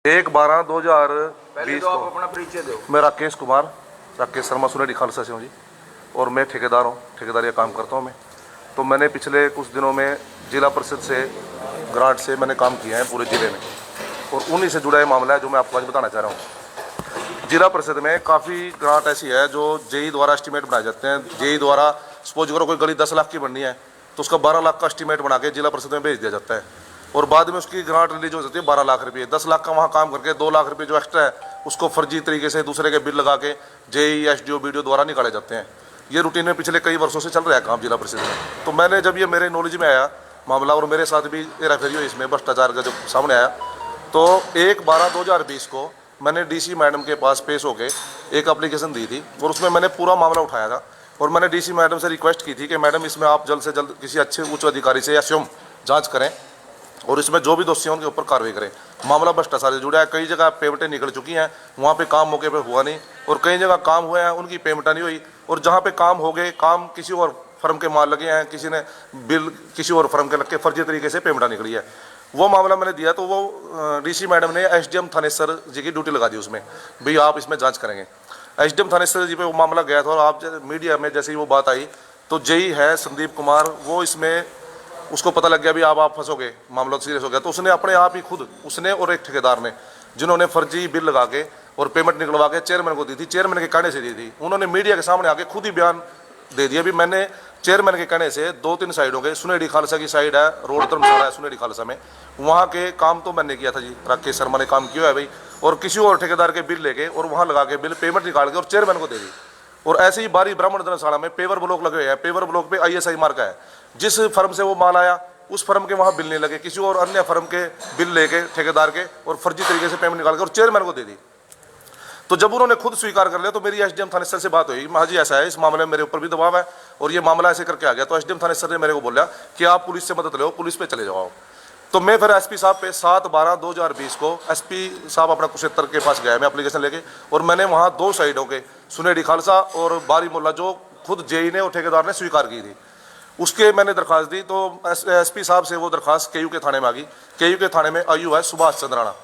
1/12/2020 तो आप को अपना परिचय दो। मैं राकेश कुमार, राकेश शर्मा सुनेडी खालसा से हूँ जी, और मैं ठेकेदार हूँ, ठेकेदारी का काम करता हूँ मैं। तो मैंने पिछले कुछ दिनों में जिला परिषद से ग्रांट से मैंने काम किया है पूरे ज़िले में, और उन्हीं से जुड़ा ये मामला है जो मैं आपको आज बताना चाह रहा हूँ। जिला परिषद में काफ़ी ग्रांट ऐसी है जो जेई द्वारा एस्टीमेट बनाए जाते हैं। जेई द्वारा सपोज करो कोई गली 10 लाख की बननी है तो उसका 12 लाख का एस्टीमेट बना के जिला परिषद में भेज दिया जाता है, और बाद में उसकी ग्रांट रिलीज हो जाती है 12 लाख रुपये। 10 लाख का वहाँ काम करके 2 लाख रुपये जो एक्स्ट्रा है उसको फर्जी तरीके से दूसरे के बिल लगा के जेई एसडीओ बीडीओ द्वारा निकाले जाते हैं। ये रूटीन में पिछले कई वर्षों से चल रहा है काम जिला परिषद में। तो मैंने जब ये मेरे नॉलेज में आया मामला, और मेरे साथ भी हेराफेरी हुई इसमें भ्रष्टाचार का जब सामने आया, तो 1/12/2020 को मैंने डीसी मैडम के पास पेश होकर एक एप्लीकेशन दी थी, और उसमें मैंने पूरा मामला उठाया था। और मैंने डीसी मैडम से रिक्वेस्ट की थी कि मैडम इसमें आप जल्द से जल्द किसी अच्छे उच्च अधिकारी से या स्वयं जांच करें, और इसमें जो भी दोषी हैं उनके ऊपर कार्रवाई करें। मामला भ्रष्टाचार से जुड़ा है। कई जगह पेमेंटें निकल चुकी हैं, वहाँ पे काम मौके पे हुआ नहीं, और कई जगह काम हुए हैं उनकी पेमेंट नहीं हुई, और जहाँ पे काम हो गए, काम किसी और फर्म के माल लगे हैं, किसी ने बिल किसी और फर्म के लग के फर्जी तरीके से पेमेंट निकली है। वो मामला मैंने दिया तो वो डीसी मैडम ने एसडीएम थानेसर जी की ड्यूटी लगा दी उसमें, भाई आप इसमें जाँच करेंगे। एसडीएम थानेसर जी पे वो मामला गया था, और आप मीडिया में जैसे ही वो बात आई तो जेई है संदीप कुमार, वो इसमें उसको पता लग गया भी आप फंसोगे, मामला सीरियस हो गया, तो उसने अपने आप ही खुद, उसने और एक ठेकेदार ने, जिन्होंने फर्जी बिल लगा के और पेमेंट निकलवा के चेयरमैन को दी थी, चेयरमैन के कहने से दी थी, उन्होंने मीडिया के सामने आके खुद ही बयान दे दिया भी मैंने चेयरमैन के कहने से 2-3 साइडों के, सुनेडी खालसा की साइड है, रोड धर्मशाला है सुनेडी खालसा में, वहाँ के काम तो मैंने किया था जी, राकेश शर्मा ने काम किया है भाई, और किसी और ठेकेदार के बिल लेके और वहाँ लगा के बिल पेमेंट निकाल के और चेयरमैन को दे दी। और ऐसे ही बारी ब्राह्मण धर्मशाला में पेवर ब्लॉक लगे हुए हैं, पेवर ब्लॉक पे आईएसआई मार्का है, जिस फर्म से वो माल आया उस फर्म के वहाँ बिल नहीं लगे, किसी और अन्य फर्म के बिल लेके ठेकेदार के और फर्जी तरीके से पेमेंट निकाल के और चेयरमैन को दे दी। तो जब उन्होंने खुद स्वीकार कर लिया तो मेरी एसडीएम थानेसर से बात हुई, हाँ जी ऐसा है, इस मामले में मेरे ऊपर भी दबाव है और ये मामला ऐसे करके आ गया। तो एसडीएम थानेसर ने मेरे को बोला कि आप पुलिस से मदद लो, पुलिस पे चले जाओ। तो मैं फिर एसपी साहब पे 7/12/2020 को एसपी साहब अपना कुशेतर के पास गया मैं एप्लीकेशन लेके, और मैंने वहाँ 2 साइडों के सुनेडी खालसा और बारी मोहल्ला जो खुद जेई ने और ठेकेदार ने स्वीकार की थी, उसके मैंने दरख्वास्त दी। तो एसपी साहब से वो दरख्वास्त केयू के थाने में आ गई। केयू के थाने में आयु है सुभाष चंद्र राणा।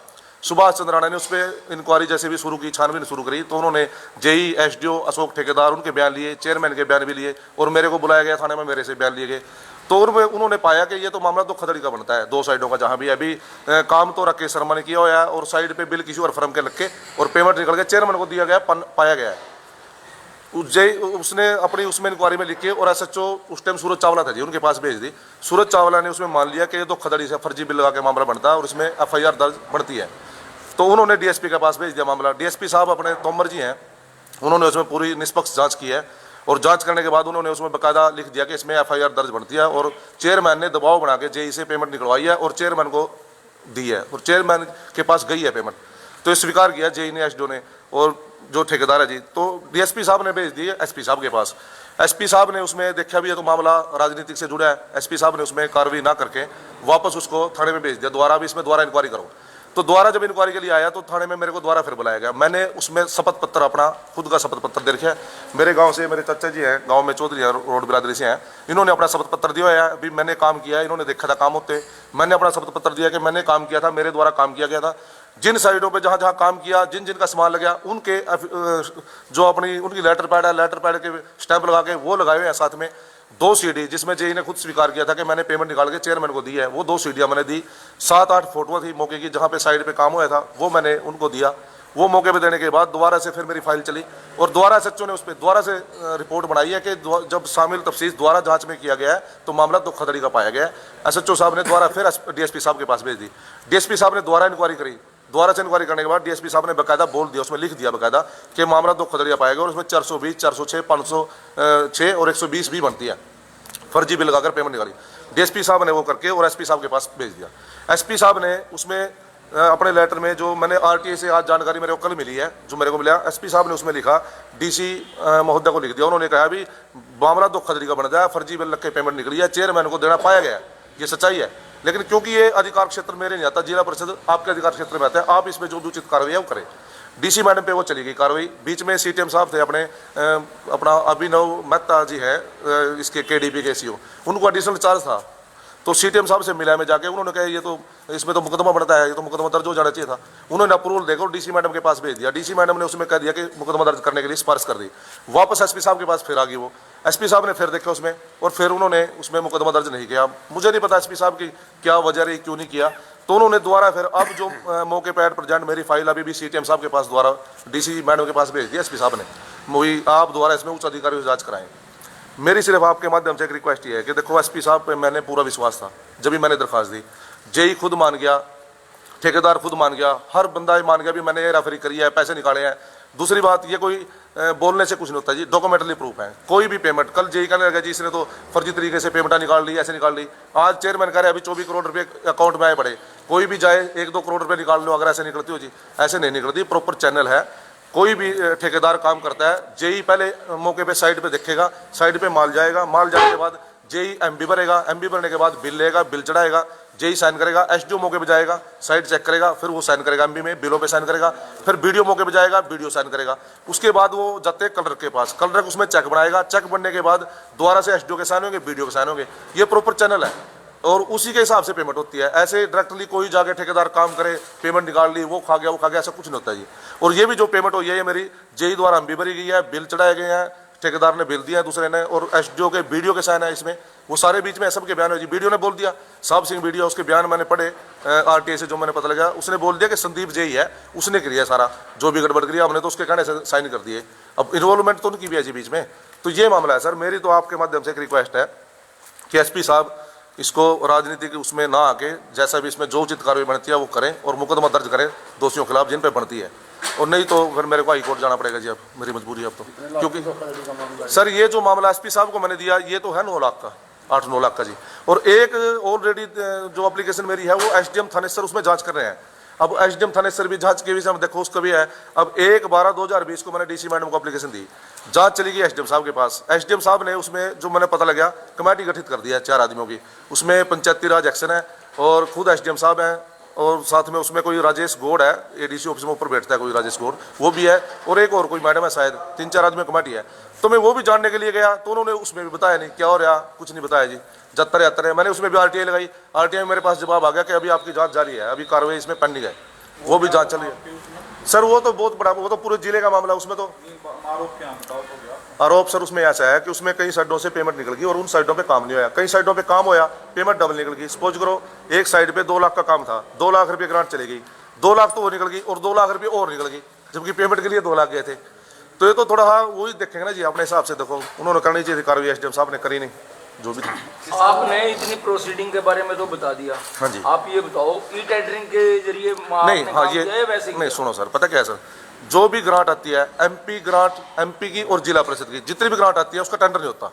सुभाष चंद्र राणा ने उस पर इंक्वायरी जैसे भी शुरू की, छानबीन शुरू करी, तो उन्होंने जेई एसडीओ अशोक ठेकेदार उनके बयान लिए, चेयरमैन के बयान भी लिए, और मेरे को बुलाया गया थाने में, मेरे से बयान लिए गए। तो उन्होंने पाया कि ये तो मामला तो खतड़ी का बनता है, 2 साइडों का, जहाँ भी अभी काम तो राकेश शर्मा ने किया हुआ है और साइड पे बिल किसी और फर्म के लग के और पेमेंट निकल के चेयरमैन को दिया गया, पाया गया है। उसने अपनी उसमें इंक्वायरी में लिख के, और एसएचओ उस टाइम सूरज चावला था जी, उनके पास भेज दी। सूरज चावला ने उसमें मान लिया कि ये तो खतड़ी से फर्जी बिल लगा के मामला बनता है और इसमें एफआईआर दर्ज बढ़ती है। तो उन्होंने डीएसपी के पास भेज दिया मामला। डीएसपी साहब अपने तोमर जी हैं, उन्होंने उसमें पूरी निष्पक्ष जांच की है, और जांच करने के बाद उन्होंने उसमें बाकायदा लिख दिया कि इसमें एफआईआर दर्ज बनती है, और चेयरमैन ने दबाव बना के जेई से पेमेंट निकलवाई है और चेयरमैन को दी है, और चेयरमैन के पास गई है पेमेंट। तो ये स्वीकार किया जेई ने, एसडीओ ने, और जो ठेकेदार है जी। तो डीएसपी साहब ने भेज दी है एसपी साहब के पास। एसपी साहब ने उसमें देखा भी है तो मामला राजनीतिक से जुड़ा है, एसपी साहब ने उसमें कार्रवाई ना करके वापस उसको थाने में भेज दिया, दोबारा भी इसमें दोबारा इंक्वायरी करो। तो दोबारा जब इंक्वायरी के लिए आया तो थाने में मेरे को दोबारा फिर बुलाया गया। मैंने उसमें शपथ पत्र, अपना खुद का शपथ पत्र दे रखा है। मेरे गांव से मेरे चाचा जी हैं, गांव में चौधरी रोड बिरादरी से हैं, इन्होंने अपना शपथ पत्र दिया है, अभी मैंने काम किया है, इन्होंने देखा था काम होते, मैंने अपना शपथ पत्र दिया कि मैंने काम किया था, मेरे द्वारा काम किया गया था। जिन साइडों पे जहाँ जहाँ काम किया, जिन जिन का सामान लग गया, उनके जो अपनी उनकी लेटर पैड है, लेटर पैड के स्टैंप लगा के वो लगाए हुए हैं। साथ में 2 सीडी, जिसमें जेई ने खुद स्वीकार किया था कि मैंने पेमेंट निकाल के चेयरमैन को दी है, वो 2 सीडियाँ मैंने दी। 7-8 फोटो थी मौके की जहाँ पे साइड पे काम हुआ था, वो मैंने उनको दिया। वो मौके पे देने के बाद दोबारा से फिर मेरी फाइल चली, और दोबारा एसएचओ ने उस पर दोबारा से रिपोर्ट बनाई है कि जब शामिल तफ्सील दोबारा जांच में किया गया है तो मामला तो खतड़ी का पाया गया है। एसएचओ साहब ने दोबारा फिर डीएसपी साहब के पास भेज दी। डीएसपी साहब ने दोबारा इंक्वायरी करी, दोबारा से इंक्वायरी करने के बाद डीएसपी साहब ने बाकायदा बोल दिया, उसमें लिख दिया बाकायदा कि मामला तो खतड़िया पाएगा, और उसमें 420, 406, 506 और 120 भी बनती है, फर्जी बिल लगाकर पेमेंट निकाली। डीएसपी साहब ने वो करके और एसपी साहब के पास भेज दिया। एसपी साहब ने उसमें अपने लेटर में, जो मैंने आरटीए से आज जानकारी मेरे को कल मिली है, जो मेरे को मिला, एसपी साहब ने उसमें लिखा, डीसी महोदय को लिख दिया, उन्होंने कहा भी मामला तो खतड़ी का बन जाए, फर्जी बिल लग के पेमेंट निकली है, चेयरमैन को देना पाया गया, ये सच्चाई है। लेकिन क्योंकि ये अधिकार क्षेत्र मेरे नहीं आता, जिला परिषद आपके अधिकार क्षेत्र में आता है, आप इसमें जो उचित कार्रवाई है वो करें। डीसी मैडम पे वो चली गई कार्रवाई। बीच में सीटीएम साहब थे अपना अभिनव मेहता जी है, इसके केडीपी के सीओ, उनको एडिशनल चार्ज था, तो सीटीएम साहब से मिला मैं जाके, उन्होंने कहा ये तो इसमें तो मुकदमा बनता है, ये तो मुकदमा दर्ज हो जाना चाहिए था। उन्होंने अप्रूवल देकर डीसी मैडम के पास भेज दिया। डीसी मैडम ने उसमें कह दिया कि मुकदमा दर्ज करने के लिए सिफारिश कर दी। वापस एसपी साहब के पास फिर आ गई वो। एसपी साहब ने फिर देखा उसमें, और फिर उन्होंने उसमें मुकदमा दर्ज नहीं किया। मुझे नहीं पता एसपी साहब की क्या वजह रही, क्यों नहीं किया। तो उन्होंने दोबारा फिर अब जो मौके पर एट प्रेजेंट मेरी फाइल अभी भी सीटीएम साहब के पास दोबारा डीसी मैडम के पास भेज दिया एसपी साहब ने। वही आप दोबारा इसमें उच्च अधिकारियों से जांच कराएं। मेरी सिर्फ आपके माध्यम से एक रिक्वेस्ट ये है कि देखो एसपी साहब पे मैंने पूरा विश्वास था जब भी मैंने दरखास्त दी। जेई खुद मान गया, ठेकेदार खुद मान गया, हर बंदा मान गया भी मैंने ये रेफरी करी है, पैसे निकाले हैं। दूसरी बात, ये कोई बोलने से कुछ नहीं होता जी, डॉक्यूमेंटली प्रूफ है। कोई भी पेमेंट कल जेई कहने लगा जी इसने तो फर्जी तरीके से पेमेंट निकाल ली, ऐसे निकाल ली। आज चेयरमैन कह रहे अभी 24 करोड़ रुपये अकाउंट में आए पड़े। कोई भी जाए 1-2 करोड़ रुपये निकाल लो, अगर ऐसे निकलती हो जी, ऐसे नहीं निकलती। प्रॉपर चैनल है। कोई भी ठेकेदार काम करता है, जेई पहले मौके पे साइड पे देखेगा, साइड पे माल जाएगा, माल जाने के बाद जेई एमबी भरेगा, एमबी भरने के बाद बिल लेगा, बिल चढ़ाएगा, जेई साइन करेगा, एसडीओ मौके पे जाएगा, साइड चेक करेगा, फिर वो साइन करेगा एमबी में, बिलों पे साइन करेगा, फिर बीडीओ मौके पे जाएगा, बीडीओ साइन करेगा। उसके बाद वो जाते कलर के पास, कलर उसमें चेक बनाएगा, चेक बनने के बाद दोबारा से एसडीओ के साइन होंगे, बीडीओ के साइन होंगे। ये प्रॉपर चैनल है और उसी के हिसाब से पेमेंट होती है। ऐसे डायरेक्टली कोई जाके ठेकेदार काम करे, पेमेंट निकाल ली, वो खा गया, ऐसा कुछ नहीं होता जी। और ये भी जो पेमेंट हुई है ये मेरी जेई द्वारा एमबी भरी गई है, बिल चढ़ाए गए हैं, ठेकेदार ने बिल दिया है दूसरे ने, और एसडीओ के बीडीओ के साइन है इसमें। वो सारे बीच में सबके बयान है जी। बीडीओ ने बोल दिया, साहब सिंह बीडीओ, उसके बयान मैंने पढ़े आरटीए से, जो मैंने पता लगा उसने बोल दिया कि संदीप जेई है, उसने किया सारा जो भी गड़बड़ करी, हमने तो उसके कहने से साइन कर दिए। अब इन्वॉल्वमेंट तो उनकी भी है जी बीच में। तो ये मामला है सर। मेरी तो आपके माध्यम से एक रिक्वेस्ट है कि एसपी साहब इसको राजनीति के उसमें ना आके, जैसा भी इसमें जो उचित कार्रवाई बनती है वो करें और मुकदमा दर्ज करें दोषियों के खिलाफ जिन पे बनती है। और नहीं तो फिर मेरे को हाई कोर्ट जाना पड़ेगा जी। अब मेरी मजबूरी है अब तो, क्योंकि सर ये जो मामला एसपी साहब को मैंने दिया ये तो है 9 लाख का, 8-9 लाख का जी। और एक ऑलरेडी जो एप्लीकेशन मेरी है वो एसडीएम थानेसर उसमें जांच कर रहे हैं। अब एसडीएम थानेसर भी जांच के विषय में देखो उसका भी है। अब 1/12/2020 को मैंने डीसी मैडम को एप्लीकेशन दी, जांच चली गई एसडीएम साहब के पास। एसडीएम साहब ने उसमें जो मैंने पता लगा कमेटी गठित कर दिया है 4 आदमियों की। उसमें पंचायती राज एक्शन है और खुद एसडीएम साहब हैं, और साथ में उसमें कोई राजेश गौड़ है, एडीसी ऑफिस में ऊपर बैठता है कोई राजेश गौड़, वो भी है, और एक और कोई मैडम है शायद। 3-4 आदमी कमेटी है। तो मैं वो भी जानने के लिए गया तो उन्होंने उसमें भी बताया नहीं क्या हो रहा, कुछ नहीं बताया जी। जत्तर है। मैंने उसमें भी आरटीआई लगाई, आरटीआई में मेरे पास जवाब आ गया कि अभी आपकी जांच जारी है, अभी कार्रवाई इसमें पेंडिंग है, वो भी जांच चल रही है। सर वो तो बहुत बड़ा, वो तो पूरे जिले का मामला। उसमें तो आरोप सर उसमें ऐसा है कि उसमें कई साइडों से पेमेंट निकल गई और उन साइडों पे काम नहीं होया, कई साइडों पे काम होया, पेमेंट डबल निकल गई। सपोज करो एक साइड पे 2 लाख का काम था, 2 लाख रुपये ग्रांट चली गई, 2 लाख तो वो निकल गई और 2 लाख रुपये और निकल गई, जबकि पेमेंट के लिए 2 लाख गए थे। तो ये तो थोड़ा हाँ वही देखेंगे ना जी अपने हिसाब से। देखो उन्होंने करनी चाहिए थी कार्रवाई, एसडीएम साहब ने करी नहीं जो भी था। आपने इतनी प्रोसीडिंग के बारे में तो बता दिया। हाँ जी। आप ये बताओ ई टेंडरिंग के जरिए नहीं, हाँ ये वैसे नहीं, सुनो सर, पता क्या है सर, जो भी ग्रांट आती है एमपी ग्रांट, एमपी की और जिला परिषद की जितनी भी ग्रांट आती है उसका टेंडर नहीं होता।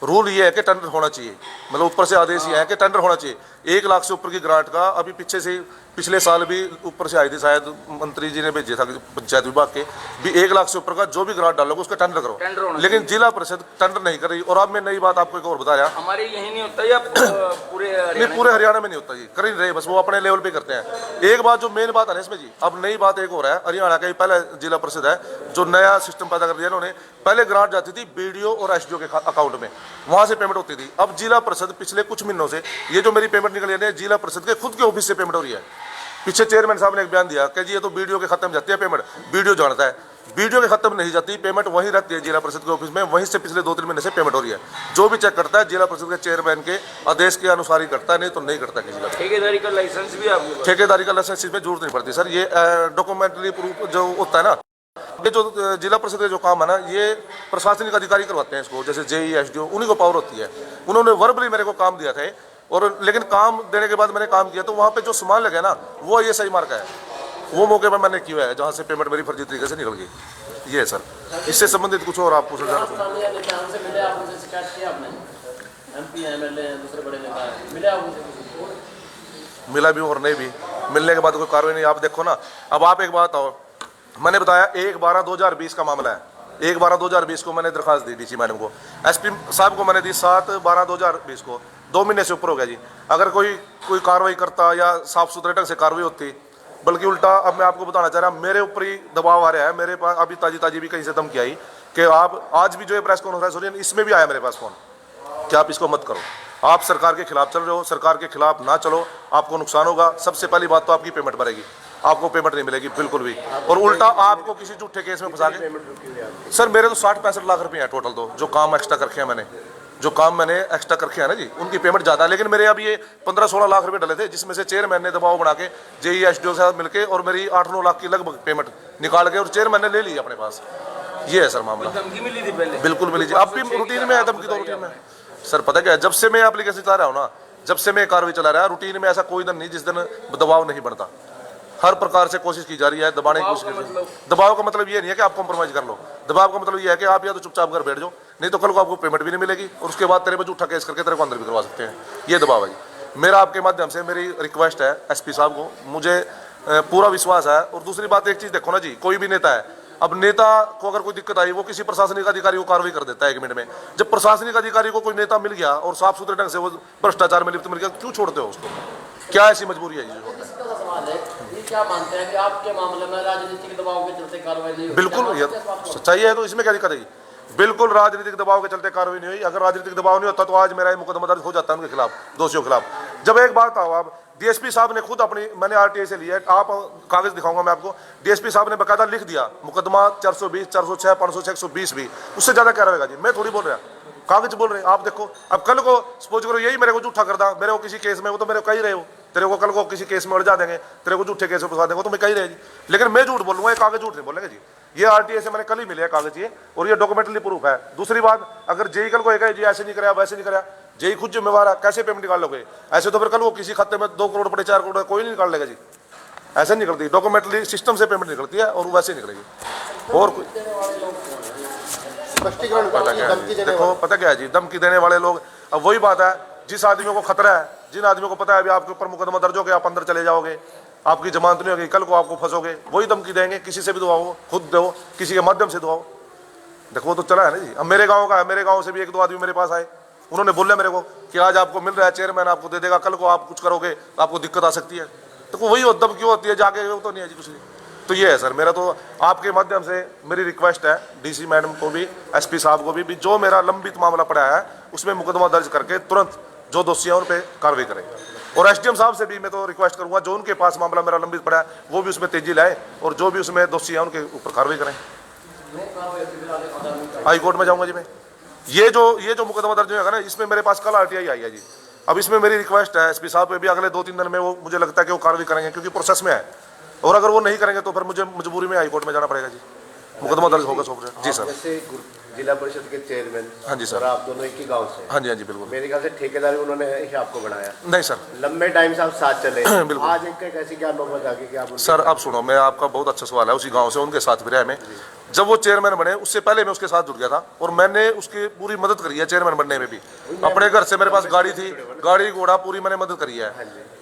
रूल ये है कि टेंडर होना चाहिए, मतलब ऊपर से आदेश ये है कि टेंडर होना चाहिए। 1 लाख से ऊपर की ग्रांट का अभी पीछे से पिछले साल भी ऊपर से आई थी, शायद मंत्री जी ने भेजे था पंचायत विभाग के भी, 1 लाख से ऊपर का जो भी ग्रांट डालोगे उसका टेंडर करो। लेकिन जिला परिषद टेंडर नहीं कर रही। और अब मैं नई बात आपको एक और बता रहा, हमारे यही नहीं होता या पूरे हरियाणा में नहीं होता जी, कर ही रहे, बस वो अपने लेवल पे करते हैं। एक बात जो मेन बात है इसमें जी, अब नई बात एक और है, हरियाणा का ही पहला जिला परिषद है जो नया सिस्टम पैदा कर दिया इन्होंने। पहले ग्रांट जाती थी बीडीओ और एसडीओ के अकाउंट में, वहां से पेमेंट होती थी। अब जिला परिषद पिछले कुछ महीनों से ये जो मेरी पेमेंट निकली है जिला परिषद के खुद के ऑफिस से पेमेंट हो रही है। पीछे चेयरमैन साहब ने एक बयान दिया कि जी ये तो बीडीओ के खत्म जाती है पेमेंट, बीडीओ जानता है। बीडीओ के खत्म नहीं जाती पेमेंट, वहीं रहती है जिला परिषद के ऑफिस में, वहीं से पिछले 2-3 महीने से पेमेंट हो रही है। जो भी चेक करता है जिला परिषद के चेयरमैन के आदेश के अनुसार ही करता है, नहीं तो नहीं करता किसी का। ठेकेदारी का लाइसेंस भी आपके पास? ठेकेदारी का लाइसेंस इसमें जरूरत नहीं पड़ती सर, ये डॉक्यूमेंटरी प्रूफ जो होता है ना, ये जो जिला परिषद के जो काम है ना ये प्रशासनिक अधिकारी करवाते हैं इसको, जैसे जेई एसडीओ, उन्हीं को पावर होती है। उन्होंने वर्बली मेरे को काम दिया था, और लेकिन काम देने के बाद मैंने काम किया तो वहाँ पे जो सामान लगे ना वो ये सही मार्क है, वो मौके पर मैंने किया है जहाँ से पेमेंट मेरी फर्जी तरीके से निकल गई। ये है सर। इससे संबंधित कुछ और आप पूछ रहे मिला भी और नहीं भी, मिलने के बाद कोई कार्रवाई नहीं। आप देखो ना, अब आप एक बात आओ, मैंने बताया 1/12/2020 का मामला है। 1/12/2020 को मैंने दरखास्त दी डीसी मैडम को, एसपी साहब को मैंने दी 7/12/2020 को, 2 महीने से ऊपर हो गया जी। अगर कोई कार्रवाई करता या साफ सुथरे ढंग से कार्रवाई होती, बल्कि उल्टा अब मैं आपको बताना चाह रहा हूँ मेरे ऊपर ही दबाव आ रहा है। मेरे पास अभी ताजी भी कहीं से धमकी आई कि आप आज भी जो है प्रेस कॉन्फ्रेंस हो रही है इसमें भी आया मेरे पास फोन कि आप इसको मत करो। आप सरकार के खिलाफ चल रहे हो, सरकार के खिलाफ ना चलो, आपको नुकसान होगा। सबसे पहली बात तो आपकी पेमेंट भरेगी, आपको पेमेंट नहीं मिलेगी बिल्कुल भी। और उल्टा आपको किसी झूठे केस में फंसा के, सर मेरे तो 60-65 लाख रुपए हैं टोटल, तो जो काम एक्स्ट्रा करके हैं मैंने, जो काम मैंने एक्स्ट्रा करके है ना जी, उनकी पेमेंट ज़्यादा है। लेकिन मेरे अब ये 15-16 लाख रुपए डले थे, जिसमें से चेयरमैन ने दबाव बना के जेई एसडीओ के साथ मिलकर और मेरी 8-9 लाख की लगभग पेमेंट निकाल के और चेयरमैन ने ले ली अपने पास। ये है सर मामला। धमकी मिली थी पहले? बिल्कुल मिली जी, अब भी रूटीन में है धमकी, तो रूटीन में। सर पता क्या है, जब से मैं एप्लीकेशन चला रहा हूँ ना, जब से मैं कार्रवाई चला रहा है, रूटीन में ऐसा कोई दिन नहीं जिस दिन दबाव नहीं बनता। हर प्रकार से कोशिश की जा रही है, दबाने की कोशिश की जा रही है। दबाव का मतलब ये नहीं है कि आप कॉम्प्रोमाइज कर लो, दबाव का मतलब ये है कि आप या तो चुपचाप घर बैठ जाओ, नहीं तो कल को आपको पेमेंट भी नहीं मिलेगी और उसके बाद तेरे पे झूठा केस करके तेरे को अंदर भी करवा सकते हैं। ये दबाव है जी। मेरा आपके माध्यम से मेरी रिक्वेस्ट है एसपी साहब को, मुझे पूरा विश्वास है। और दूसरी बात, एक चीज देखो ना जी, कोई भी नेता है, अब नेता को अगर कोई दिक्कत आई, वो किसी प्रशासनिक अधिकारी को कार्रवाई कर देता है 1 मिनट में। जब प्रशासनिक अधिकारी को कोई नेता मिल गया और साफ सुथरे ढंग से वो भ्रष्टाचार में लिप्त मिल गया, क्यों छोड़ते हो उसको? क्या ऐसी मजबूरी है जी? क्या मानते हैं कि आपके मामले में राजनीतिक दबाव के चलते कार्रवाई नहीं हुई? बिल्कुल, ये सच्चाई है, तो इसमें क्या दिक्कत है? बिल्कुल राजनीतिक दबाव के चलते कार्रवाई नहीं हुई। अगर राजनीतिक दबाव नहीं होता तो आज मेरा मुकदमा दर्ज हो जाता है उनके खिलाफ, दोषियों के खिलाफ। जब एक बात आओ, आप डीएसपी साहब ने खुद अपनी, मैंने आरटीआई से लिया है, आप कागज दिखाऊंगा मैं आपको, डीएसपी साहब ने बकायदा लिख दिया मुकदमा 420, 406, 506, 120 भी, उससे ज्यादा क्या रहेगा जी? मैं थोड़ी बोल रहा, कागज बोल रहे हैं। आप देखो, अब कल को सपोज करो यही मेरे को झूठा कर दा, मेरे को किसी केस में, वो तो मेरे को कह ही रहे हो, तेरे को कल को किसी केस में उलझा देंगे, तेरे को झूठे केस में फंसा देंगे, तो मैं कह ही रहे जी। लेकिन मैं झूठ बोलूंगा, ये कागज झूठ नहीं बोलेंगे जी। ये आरटीआई से मैंने कल ही मिले कागज ये, और ये डॉक्यूमेंटली प्रूफ है। दूसरी बात, अगर जेई कल को जी ऐसे नहीं कराया, वैसे नहीं कराया, जेई खुद जिम्मेवार है, कैसे पेमेंट निकाल लोगे? ऐसे तो फिर कल वो किसी खाते में 2 करोड़ पड़े, 4 करोड़, कोई नहीं निकाल लेगा जी। ऐसे नहीं निकलती, डॉक्यूमेंटली सिस्टम से पेमेंट निकलती है और वैसे निकलेगी। और कोई पता क्या है, देखो पता क्या है जी, धमकी देने वाले लोग, अब वही बात है, जिस आदमियों को खतरा है, जिन आदमियों को पता है अभी आपके ऊपर मुकदमा दर्ज हो गया, आप अंदर चले जाओगे, आपकी जमानत नहीं होगी, कल को आपको फंसोगे, वही धमकी देंगे। किसी से भी दुआओ, खुद दो, किसी के माध्यम से दुआओ। देखो वो तो चला है ना जी। अब मेरे गांव का है, मेरे गांव से भी 1-2 आदमी मेरे पास आए, उन्होंने बोला मेरे को कि आज आपको मिल रहा है, चेयरमैन आपको दे देगा, कल को आप कुछ करोगे तो आपको दिक्कत आ सकती है। तो वही धमकी होती है, जाके वो तो नहीं है जी कुछ नहीं। तो ये है सर, मेरा तो आपके माध्यम से मेरी रिक्वेस्ट है डीसी मैडम को भी, एसपी साहब को भी, जो मेरा लंबित मामला पड़ा है उसमें मुकदमा दर्ज करके तुरंत जो दोषी हैं उन पर कार्रवाई करें। और एसडीएम साहब से भी मैं तो रिक्वेस्ट करूंगा, जो उनके पास मामला मेरा लंबित पड़ा है वो भी उसमें तेजी लाए और जो भी उसमें दोषी हैं उनके ऊपर कार्रवाई करें। हाई कोर्ट में जाऊंगा जी मैं। ये जो मुकदमा दर्ज होगा ना, इसमें मेरे पास कल आरटीआई आई है जी। अब इसमें मेरी रिक्वेस्ट है एसपी साहब पे भी, अगले 2-3 दिन में वो मुझे लगता है कि वो कार्रवाई करेंगे, क्योंकि प्रोसेस में है। और अगर वो नहीं करेंगे तो फिर मुझे मजबूरी में हाई कोर्ट में जाना पड़ेगा जी। मुकदमा दर्ज होगा जी सर। जैसे जिला परिषद के चेयरमैन, हाँ जी सर, और आप दोनों एक ही गांव से? हाँ जी बिल्कुल। मेरे ख्याल से ठेकेदार उन्होंने ही आपको बनाया? नहीं सर, लंबे टाइम से आप साथ चले। बिल्कुल। आज एक कैसी क्या नौबत आ गई कि आप? सर अब सुनो, मैं आपका बहुत अच्छा सवाल है, उसी गांव से उनके साथ भी रहा मैं। जब वो चेयरमैन बने उससे पहले मैं उसके साथ जुड़ गया था और मैंने उसकी पूरी मदद करी है चेयरमैन बनने में भी। अपने घर से मेरे पास गाड़ी थी, गाड़ी घोड़ा पूरी मैंने मदद करी है।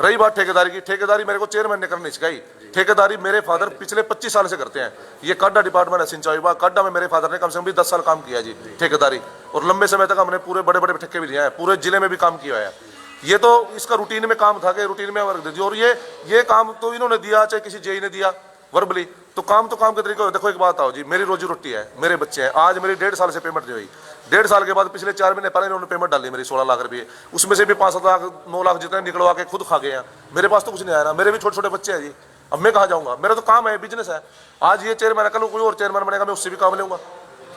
रही बात ठेकेदारी की, ठेकेदारी मेरे को चेयरमैन ने करनी सिखाई। ठेकेदारी मेरे फादर पिछले 25 साल से करते हैं। ये काडा डिपार्टमेंट है, सिंचाई विभाग काडा में मेरे फादर ने कम से कम भी 10 साल काम किया जी ठेकेदारी। और लंबे समय तक हमने पूरे बड़े बड़े ठेके भी लिए हैं, पूरे जिले में भी काम किया है। ये तो इसका रूटीन में काम था कि रूटीन में वर्क दीजिए। और ये काम तो इन्होंने दिया, चाहे किसी जेई ने दिया वर्बली, तो काम के तरीके। देखो एक बात आओ जी, मेरी रोजी रोटी है, मेरे बच्चे हैं। आज मेरी 1.5 साल से पेमेंट नहीं हुई। 1.5 साल के बाद पिछले 4 महीने पहले इन्होंने पेमेंट डाली मेरी 16 लाख रुपये। उसमें से भी 5-7 लाख 9 लाख जितने निकलवा के खुद खा गए हैं। मेरे पास तो कुछ नहीं आया ना, मेरे भी छोटे छोटे बच्चे हैं जी। अब मैं कहाँ जाऊँगा? मेरा तो काम है, बिजनेस है। आज ये चेयरमैन है, कल कोई और चेयरमैन बनेगा, मैं उससे भी काम लूँगा।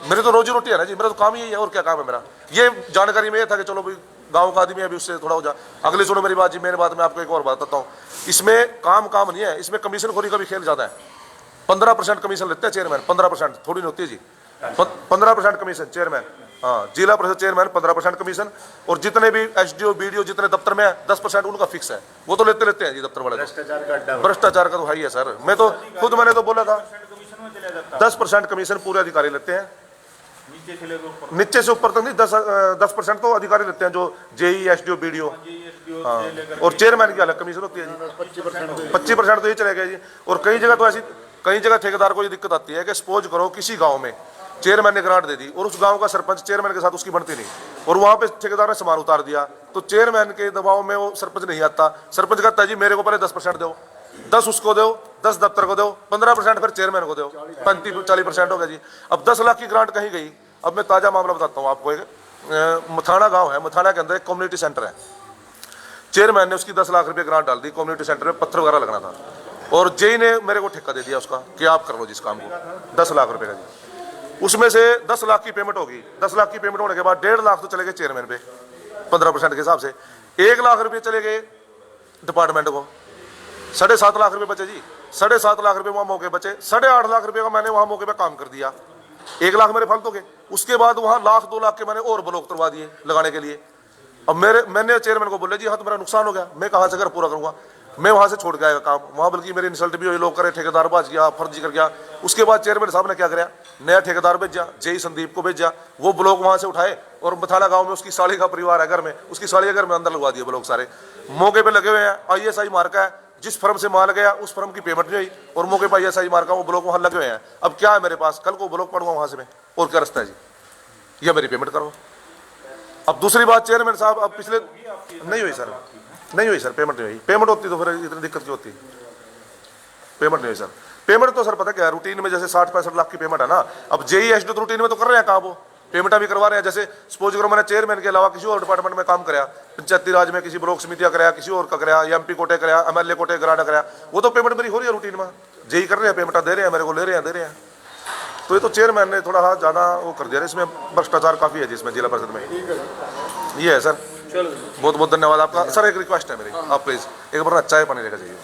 मेरी तो रोजी रोटी है ना जी, मेरा तो काम ही है। और क्या काम है मेरा? ये जानकारी में ये था कि चलो भाई गाँव का आदमी है, अभी उससे थोड़ा हो जा। अगली सुनो मेरी बात जी, मेरी बात मैं आपको एक और बात बताता हूँ। इसमें काम नहीं है, इसमें कमीशन खोरी का भी खेल ज़्यादा है। 15% कमीशन लेते हैं चेयरमैन, 15% थोड़ी नहीं होती है जी। 15% कमीशन चेयरमैन, हाँ जिला परिषद चेयरमैन 15% कमीशन। और जितने भी एसडीओ बीडीओ जितने दफ्तर में है 10% उनका फिक्स है, वो तो लेते हैं जी दफ्तर वाले। भ्रष्टाचार का तो है ही है सर। मैं तो खुद मैंने तो बोला था 10% कमीशन पूरे अधिकारी लेते हैं, नीचे से ऊपर तक नहीं। 10% तो अधिकारी लेते हैं, जो जेई एसडीओ बीडीओ। हाँ, और चेयरमैन की अलग कमीशन होती है जी। 25% तो ये चलेगा जी। और कई जगह तो ऐसी, कई जगह ठेकेदार को ये दिक्कत आती है कि सपोज करो किसी गांव में चेयरमैन ने ग्रांट दे दी और उस गांव का सरपंच चेयरमैन के साथ उसकी बनती नहीं, और वहां पे ठेकेदार ने सामान उतार दिया, तो चेयरमैन के दबाव में वो सरपंच नहीं आता। सरपंच कहता है जी मेरे को पहले 10% दो, 10 उसको दो, 10 दफ्तर को दो, 15% फिर चेयरमैन को दो, 35-40% हो गया जी। अब 10 लाख की ग्रांट कहीं गई। अब मैं ताजा मामला बताता हूँ आपको। मथाना गांव है, मथाना के अंदर एक कम्युनिटी सेंटर है। चेयरमैन ने उसकी 10 लाख रुपए ग्रांट डाल दी, कम्युनिटी सेंटर में पत्थर वगैरह लगना था, और जेई ने मेरे को ठेका दे दिया उसका कि आप कर लो जिस काम को, 10 लाख रुपए का जी। उसमें से 10 लाख की पेमेंट होगी, 10 लाख की पेमेंट होने के बाद 1.5 लाख तो चले गए चेयरमैन पे 15% के हिसाब से, 1 लाख रुपये चले गए डिपार्टमेंट को, 7.5 लाख रुपए बचे जी। 7.5 लाख रुपए वहाँ मौके बचे, 8.5 लाख रुपए का मैंने वहाँ मौके पे काम कर दिया, 1 लाख मेरे फालतू के। उसके बाद वहाँ 1-2 लाख के मैंने और ब्लॉक करवा दिए लगाने के लिए। अब मैंने चेयरमैन को बोला जी हाँ तो मेरा नुकसान हो गया, मैं कहाँ से घर पूरा करूँगा, मैं वहाँ से छोड़ के आएगा काम, वहाँ बल्कि मेरी इंसल्ट भी हुई, लोग करे ठेकेदार बाज गया, फर्जी कर गया। उसके बाद चेयरमैन साहब ने क्या कराया, नया ठेकेदार भेजा, जेई संदीप को भेजा, वो ब्लॉक वहाँ से उठाए और मथाना गांव में उसकी साली का परिवार है घर में, उसकी साली के घर में अंदर लगवा दिए ब्लॉक सारे। मौके पे लगे हुए हैं, ISI मार्का है, जिस फर्म से माल गया उस फर्म की पेमेंट नहीं हुई और मौके पर ISI मार्का, वो ब्लॉक वहाँ लगे हुए हैं। अब क्या है मेरे पास, कल को ब्लॉक पड़ूंगा वहाँ से मैं, और क्या रास्ता है जी, या मेरी पेमेंट करो। अब दूसरी बात चेयरमैन साहब, अब पिछले नहीं हुई सर, नहीं हुई सर, पेमेंट नहीं हुई। पेमेंट होती तो फिर इतनी दिक्कत क्यों होती, पेमेंट नहीं हुई सर। पेमेंट तो सर पता क्या है, रूटीन में जैसे 60-65 लाख की पेमेंट है ना, अब जेई एसडी तो रूटीन में तो कर रहे हैं काम, वो पेमेंट भी करवा रहे हैं। जैसे सपोज करो मैंने चेयरमैन के अलावा किसी और डिपार्टमेंट में काम कराया, पंचायती राज में किसी ब्लॉक समितियां कराया, किसी और का कराया, MP कोटे कराया, MLA कोटे ग्रांट कराया, वो तो पेमेंट मेरी हो रही है रूटीन में, जेई कर रहे हैं, पेमेंट दे रहे हैं मेरे को, ले रहे हैं। तो ये तो चेयरमैन ने थोड़ा हाँ ज़्यादा वो कर दिया, इसमें भ्रष्टाचार काफ़ी है जिसमें जिला परिषद में। ये है सर, बहुत बहुत धन्यवाद आपका। सर एक रिक्वेस्ट है मेरी, आप प्लीज़ एक बार चाय पानी लेकर जाइए।